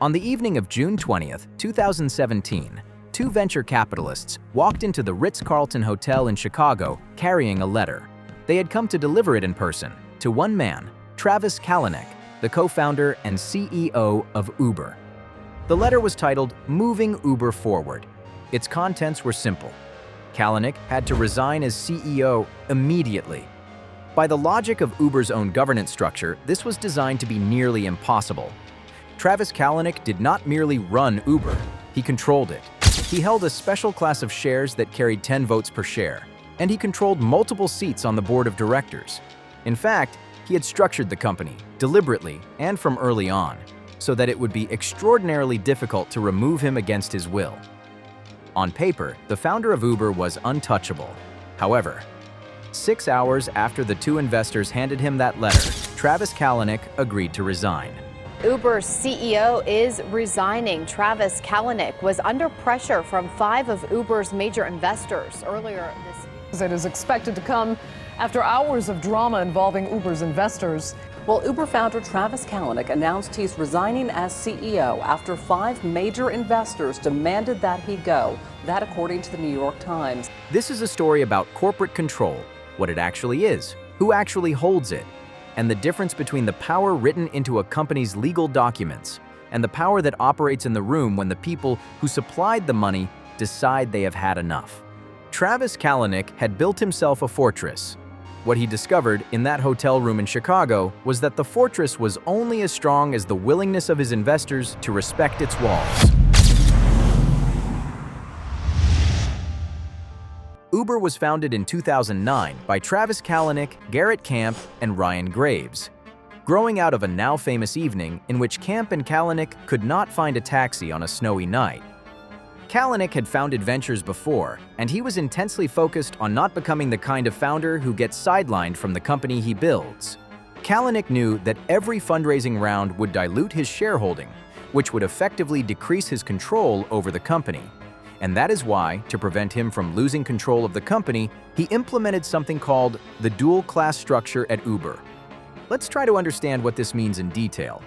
On the evening of June 20th, 2017, two venture capitalists walked into the Ritz-Carlton Hotel in Chicago carrying a letter. They had come to deliver it in person to one man, Travis Kalanick, the co-founder and CEO of Uber. The letter was titled, "Moving Uber Forward." Its contents were simple. Kalanick had to resign as CEO immediately. By the logic of Uber's own governance structure, this was designed to be nearly impossible. Travis Kalanick did not merely run Uber, he controlled it. He held a special class of shares that carried 10 votes per share, and he controlled multiple seats on the board of directors. In fact, he had structured the company, deliberately and from early on, so that it would be extraordinarily difficult to remove him against his will. On paper, the founder of Uber was untouchable. However, 6 hours after the two investors handed him that letter, Travis Kalanick agreed to resign. Uber's CEO is resigning. Travis Kalanick was under pressure from 5 of Uber's major investors earlier this week. It is expected to come after hours of drama involving Uber's investors. Well, Uber founder Travis Kalanick announced he's resigning as CEO after 5 major investors demanded that he go. That according to the New York Times. This is a story about corporate control, what it actually is, who actually holds it, and the difference between the power written into a company's legal documents and the power that operates in the room when the people who supplied the money decide they have had enough. Travis Kalanick had built himself a fortress. What he discovered in that hotel room in Chicago was that the fortress was only as strong as the willingness of his investors to respect its walls. Uber was founded in 2009 by Travis Kalanick, Garrett Camp, and Ryan Graves, growing out of a now-famous evening in which Camp and Kalanick could not find a taxi on a snowy night. Kalanick had founded ventures before, and he was intensely focused on not becoming the kind of founder who gets sidelined from the company he builds. Kalanick knew that every fundraising round would dilute his shareholding, which would effectively decrease his control over the company. And that is why, to prevent him from losing control of the company, he implemented something called the dual-class structure at Uber. Let's try to understand what this means in detail.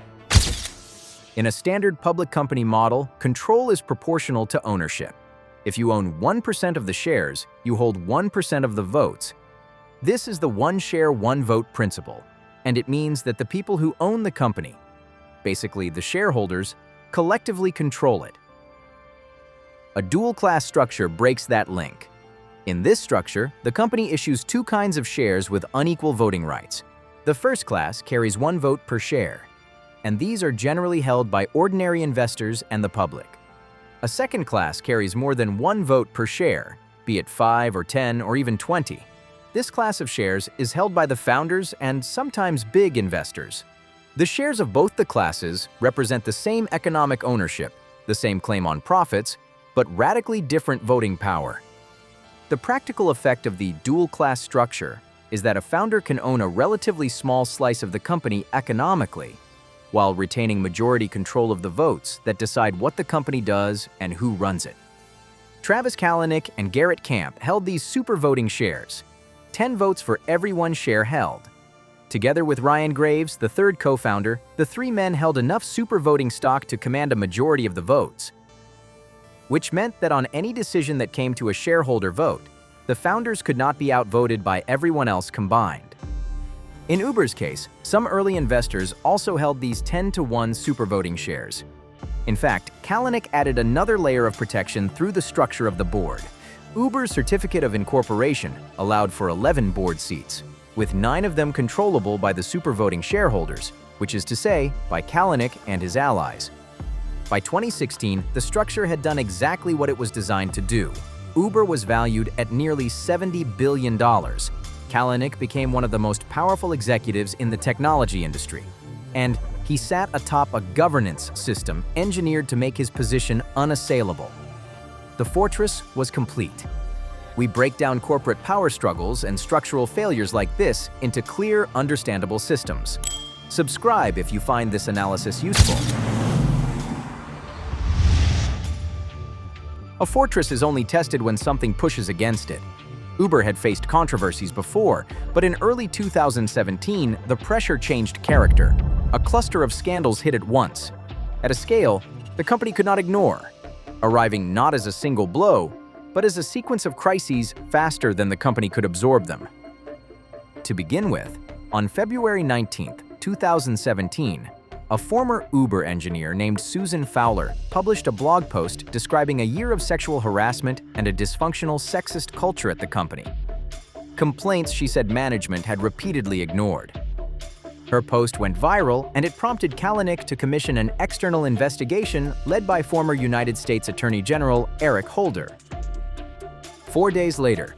In a standard public company model, control is proportional to ownership. If you own 1% of the shares, you hold 1% of the votes. This is the one share, one vote principle, and it means that the people who own the company, basically the shareholders, collectively control it. A dual-class structure breaks that link. In this structure, the company issues 2 kinds of shares with unequal voting rights. The first class carries 1 vote per share, and these are generally held by ordinary investors and the public. A second class carries more than 1 vote per share, be it 5 or 10 or even 20. This class of shares is held by the founders and sometimes big investors. The shares of both the classes represent the same economic ownership, the same claim on profits, but radically different voting power. The practical effect of the dual-class structure is that a founder can own a relatively small slice of the company economically, while retaining majority control of the votes that decide what the company does and who runs it. Travis Kalanick and Garrett Camp held these super voting shares, 10 votes for every 1 share held. Together with Ryan Graves, the third co-founder, the 3 men held enough super voting stock to command a majority of the votes, which meant that on any decision that came to a shareholder vote, the founders could not be outvoted by everyone else combined. In Uber's case, some early investors also held these 10-to-1 super voting shares. In fact, Kalanick added another layer of protection through the structure of the board. Uber's certificate of incorporation allowed for 11 board seats, with 9 of them controllable by the super voting shareholders, which is to say, by Kalanick and his allies. By 2016, the structure had done exactly what it was designed to do. Uber was valued at nearly $70 billion. Kalanick became one of the most powerful executives in the technology industry, and he sat atop a governance system engineered to make his position unassailable. The fortress was complete. We break down corporate power struggles and structural failures like this into clear, understandable systems. Subscribe if you find this analysis useful. A fortress is only tested when something pushes against it. Uber had faced controversies before, but in early 2017, the pressure changed character. A cluster of scandals hit at once. at a scale the company could not ignore, arriving not as a single blow, but as a sequence of crises faster than the company could absorb them. To begin with, on February 19, 2017, a former Uber engineer named Susan Fowler published a blog post describing a year of sexual harassment and a dysfunctional sexist culture at the company. Complaints she said management had repeatedly ignored. Her post went viral, and it prompted Kalanick to commission an external investigation led by former United States Attorney General Eric Holder. 4 days later,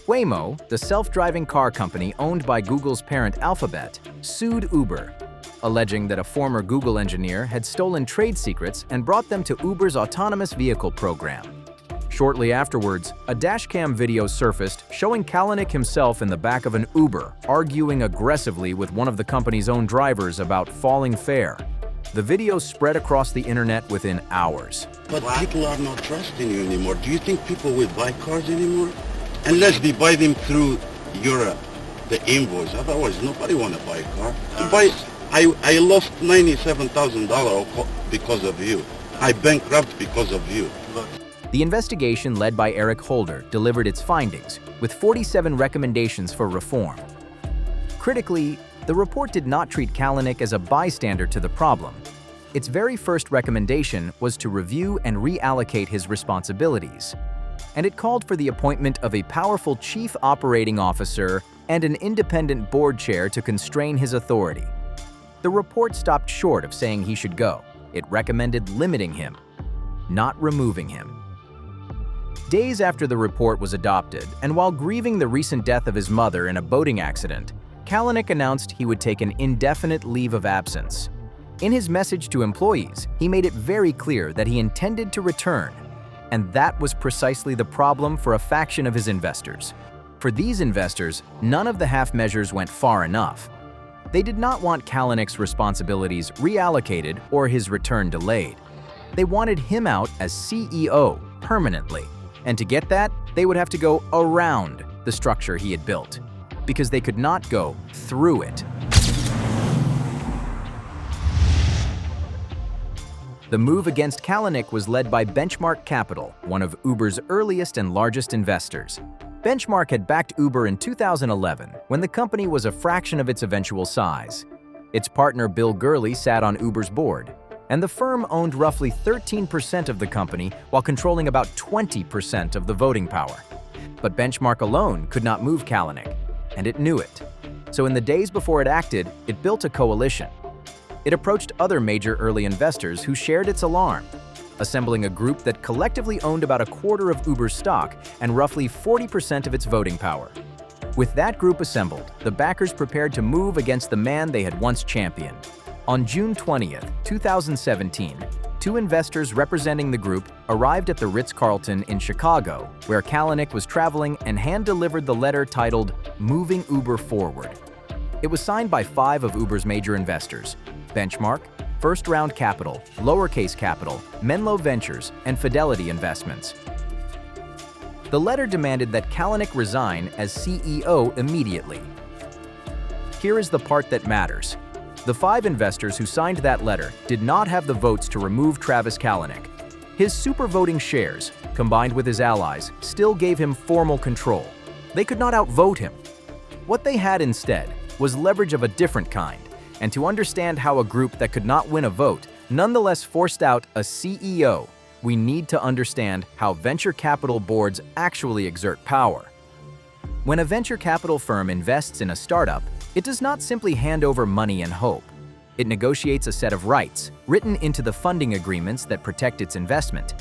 Waymo, the self-driving car company owned by Google's parent Alphabet, sued Uber, alleging that a former Google engineer had stolen trade secrets and brought them to Uber's autonomous vehicle program. Shortly afterwards, a dashcam video surfaced showing Kalanick himself in the back of an Uber, arguing aggressively with one of the company's own drivers about falling fare. The video spread across the internet within hours. But people are not trusting you anymore. Do you think people will buy cars anymore? Unless they buy them through the invoice. Otherwise, nobody want to buy a car. I lost $97,000 because of you. I bankrupt because of you. Look. The investigation led by Eric Holder delivered its findings, with 47 recommendations for reform. Critically, the report did not treat Kalanick as a bystander to the problem. Its very first recommendation was to review and reallocate his responsibilities, and it called for the appointment of a powerful chief operating officer and an independent board chair to constrain his authority. The report stopped short of saying he should go. It recommended limiting him, not removing him. Days after the report was adopted, and while grieving the recent death of his mother in a boating accident, Kalanick announced he would take an indefinite leave of absence. In his message to employees, he made it very clear that he intended to return, and that was precisely the problem for a faction of his investors. For these investors, none of the half measures went far enough. They did not want Kalanick's responsibilities reallocated or his return delayed. They wanted him out as CEO permanently, and to get that, they would have to go around the structure he had built, because they could not go through it. The move against Kalanick was led by Benchmark Capital, one of Uber's earliest and largest investors. Benchmark had backed Uber in 2011, when the company was a fraction of its eventual size. Its partner Bill Gurley sat on Uber's board, and the firm owned roughly 13% of the company while controlling about 20% of the voting power. But Benchmark alone could not move Kalanick, and it knew it. So in the days before it acted, it built a coalition. It approached other major early investors who shared its alarm, assembling a group that collectively owned about a quarter of Uber's stock and roughly 40% of its voting power. With that group assembled, the backers prepared to move against the man they had once championed. On June 20, 2017, two investors representing the group arrived at the Ritz-Carlton in Chicago, where Kalanick was traveling, and hand-delivered the letter titled "Moving Uber Forward." It was signed by 5 of Uber's major investors: Benchmark, First Round Capital, Lowercase Capital, Menlo Ventures, and Fidelity Investments. The letter demanded that Kalanick resign as CEO immediately. Here is the part that matters. The 5 investors who signed that letter did not have the votes to remove Travis Kalanick. His supervoting shares, combined with his allies, still gave him formal control. They could not outvote him. What they had instead was leverage of a different kind, and to understand how a group that could not win a vote nonetheless forced out a CEO, we need to understand how venture capital boards actually exert power. When a venture capital firm invests in a startup, it does not simply hand over money and hope. It negotiates a set of rights, written into the funding agreements that protect its investment.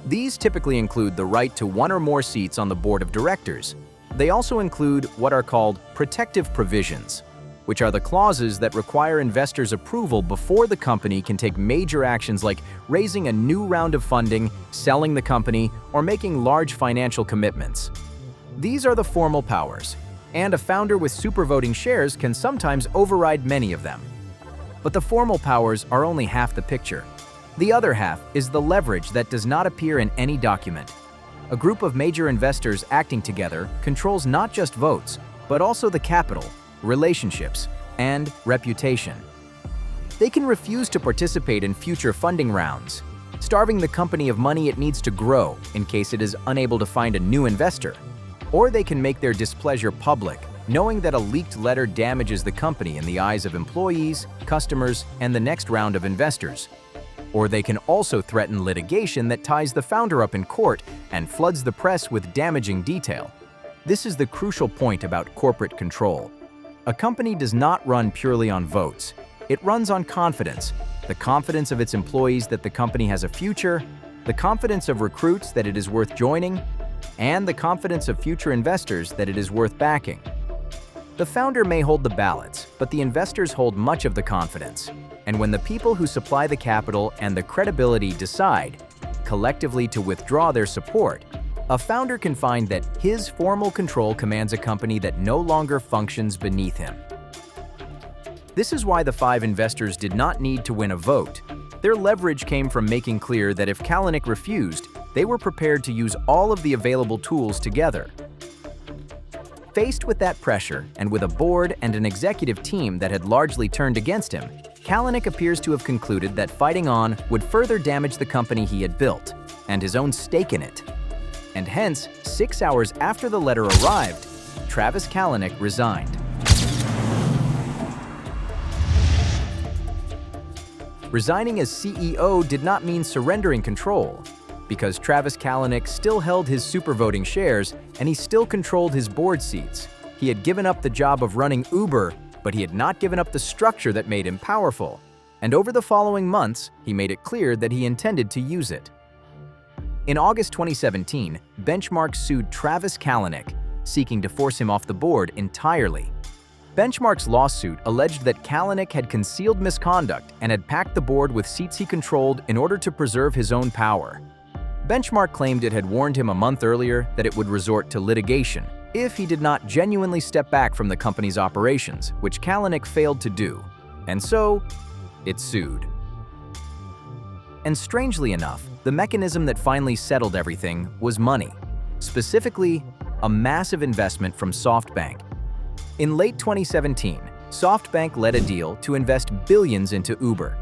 These typically include the right to 1 or more seats on the board of directors. They also include what are called protective provisions, which are the clauses that require investors' approval before the company can take major actions like raising a new round of funding, selling the company, or making large financial commitments. These are the formal powers, and a founder with supervoting shares can sometimes override many of them. But the formal powers are only half the picture. The other half is the leverage that does not appear in any document. A group of major investors acting together controls not just votes, but also the capital, relationships, and reputation. They can refuse to participate in future funding rounds, starving the company of money it needs to grow in case it is unable to find a new investor. Or they can make their displeasure public, knowing that a leaked letter damages the company in the eyes of employees, customers, and the next round of investors. Or they can also threaten litigation that ties the founder up in court and floods the press with damaging detail. This is the crucial point about corporate control. A company does not run purely on votes. It runs on confidence, the confidence of its employees that the company has a future, the confidence of recruits that it is worth joining, and the confidence of future investors that it is worth backing. The founder may hold the ballots, but the investors hold much of the confidence. And when the people who supply the capital and the credibility decide, collectively to withdraw their support, a founder can find that his formal control commands a company that no longer functions beneath him. This is why the 5 investors did not need to win a vote. Their leverage came from making clear that if Kalanick refused, they were prepared to use all of the available tools together. Faced with that pressure, and with a board and an executive team that had largely turned against him, Kalanick appears to have concluded that fighting on would further damage the company he had built, and his own stake in it. And hence, 6 hours after the letter arrived, Travis Kalanick resigned. Resigning as CEO did not mean surrendering control, because Travis Kalanick still held his supervoting shares and he still controlled his board seats. He had given up the job of running Uber, but he had not given up the structure that made him powerful. And over the following months, he made it clear that he intended to use it. In August 2017, Benchmark sued Travis Kalanick, seeking to force him off the board entirely. Benchmark's lawsuit alleged that Kalanick had concealed misconduct and had packed the board with seats he controlled in order to preserve his own power. Benchmark claimed it had warned him a month earlier that it would resort to litigation if he did not genuinely step back from the company's operations, which Kalanick failed to do, and so it sued. And strangely enough, the mechanism that finally settled everything was money, specifically a massive investment from SoftBank. In late 2017, SoftBank led a deal to invest billions into Uber.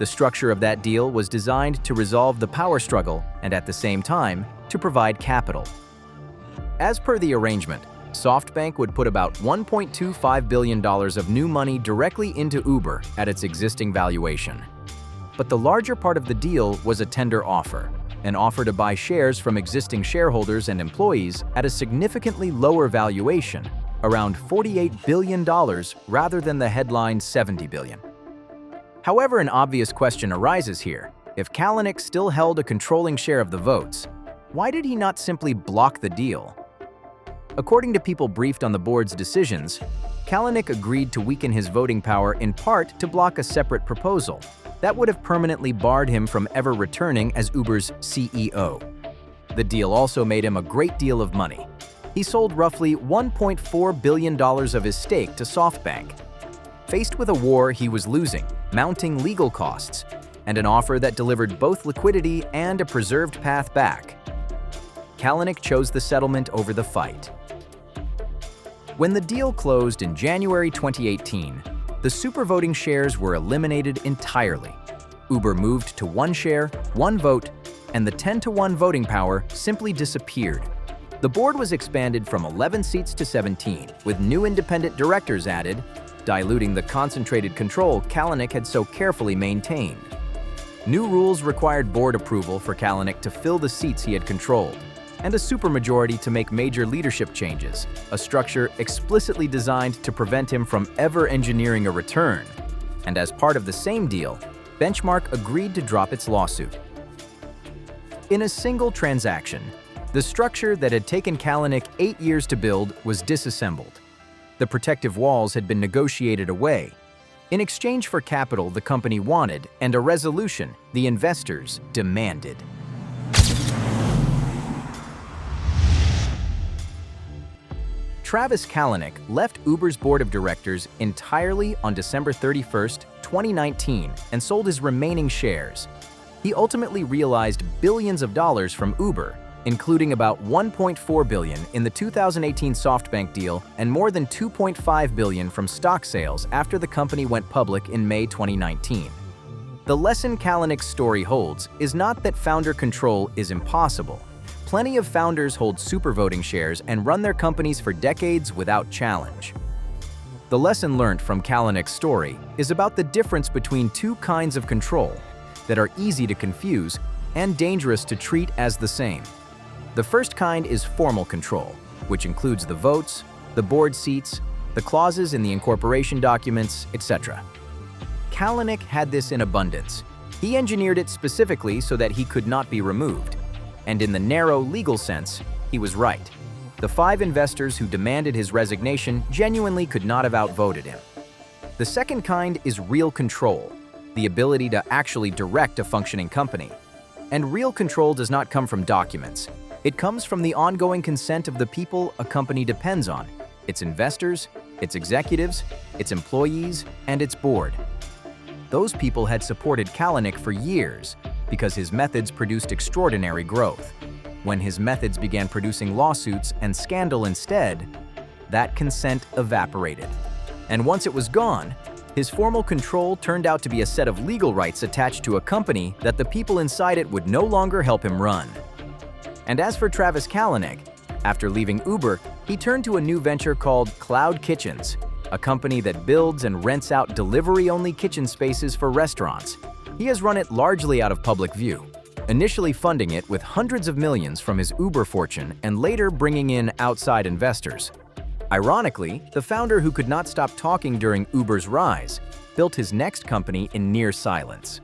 The structure of that deal was designed to resolve the power struggle and at the same time, to provide capital. As per the arrangement, SoftBank would put about $1.25 billion of new money directly into Uber at its existing valuation. But the larger part of the deal was a tender offer, an offer to buy shares from existing shareholders and employees at a significantly lower valuation, around $48 billion rather than the headline $70 billion. However, an obvious question arises here. If Kalanick still held a controlling share of the votes, why did he not simply block the deal? According to people briefed on the board's decisions, Kalanick agreed to weaken his voting power in part to block a separate proposal that would have permanently barred him from ever returning as Uber's CEO. The deal also made him a great deal of money. He sold roughly $1.4 billion of his stake to SoftBank. Faced with a war he was losing, mounting legal costs, and an offer that delivered both liquidity and a preserved path back, Kalanick chose the settlement over the fight. When the deal closed in January 2018, the supervoting shares were eliminated entirely. Uber moved to 1 share, 1 vote, and the 10-to-1 voting power simply disappeared. The board was expanded from 11 seats to 17, with new independent directors added, diluting the concentrated control Kalanick had so carefully maintained. New rules required board approval for Kalanick to fill the seats he had controlled, and a supermajority to make major leadership changes, a structure explicitly designed to prevent him from ever engineering a return. And as part of the same deal, Benchmark agreed to drop its lawsuit. In a single transaction, the structure that had taken Kalanick 8 years to build was disassembled. The protective walls had been negotiated away. In exchange for capital the company wanted and a resolution the investors demanded. Travis Kalanick left Uber's board of directors entirely on December 31, 2019, and sold his remaining shares. He ultimately realized billions of dollars from Uber, including about $1.4 billion in the 2018 SoftBank deal and more than $2.5 billion from stock sales after the company went public in May 2019. The lesson Kalanick's story holds is not that founder control is impossible. Plenty of founders hold supervoting shares and run their companies for decades without challenge. The lesson learned from Kalanick's story is about the difference between two kinds of control that are easy to confuse and dangerous to treat as the same. The first kind is formal control, which includes the votes, the board seats, the clauses in the incorporation documents, etc. Kalanick had this in abundance. He engineered it specifically so that he could not be removed. And in the narrow legal sense, he was right. The 5 investors who demanded his resignation genuinely could not have outvoted him. The second kind is real control, the ability to actually direct a functioning company. And real control does not come from documents. It comes from the ongoing consent of the people a company depends on, its investors, its executives, its employees, and its board. Those people had supported Kalanick for years because his methods produced extraordinary growth. When his methods began producing lawsuits and scandal instead, that consent evaporated. And once it was gone, his formal control turned out to be a set of legal rights attached to a company that the people inside it would no longer help him run. And as for Travis Kalanick, after leaving Uber, he turned to a new venture called Cloud Kitchens, a company that builds and rents out delivery-only kitchen spaces for restaurants. He has run it largely out of public view, initially funding it with hundreds of millions from his Uber fortune and later bringing in outside investors. Ironically, the founder who could not stop talking during Uber's rise built his next company in near silence.